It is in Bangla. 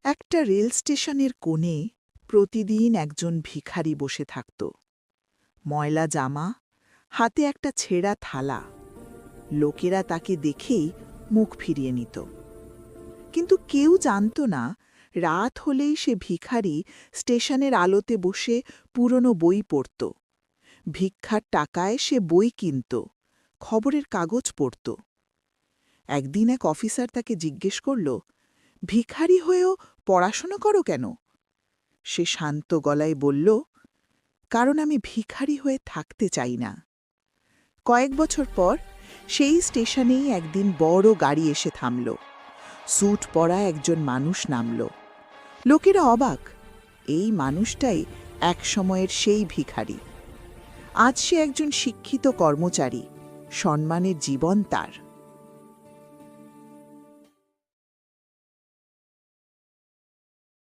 একটা রেল স্টেশনের কোণে প্রতিদিন একজন ভিখারি বসে থাকত। ময়লা জামা, হাতে একটা ছেঁড়া থালা। লোকেরা তাকে দেখেই মুখ ফিরিয়ে নিত। কিন্তু কেউ জানত না, রাত হলেই সে ভিখারি স্টেশনের আলোতে বসে পুরনো বই পড়ত। ভিক্ষার টাকায় সে বই কিনত, খবরের কাগজ পড়ত। একদিন এক অফিসার তাকে জিজ্ঞেস করল, ভিখারি হয়েও পড়াশোনা করো কেন? সে শান্ত গলায় বলল, কারণ আমি ভিখারি হয়ে থাকতে চাই না। কয়েক বছর পর সেই স্টেশনেই একদিন বড় গাড়ি এসে থামল। স্যুট পরা একজন মানুষ নামল। লোকেরা অবাক, এই মানুষটাই এক সময়ের সেই ভিখারি। আজ সে একজন শিক্ষিত কর্মচারী, সম্মানের জীবন তার।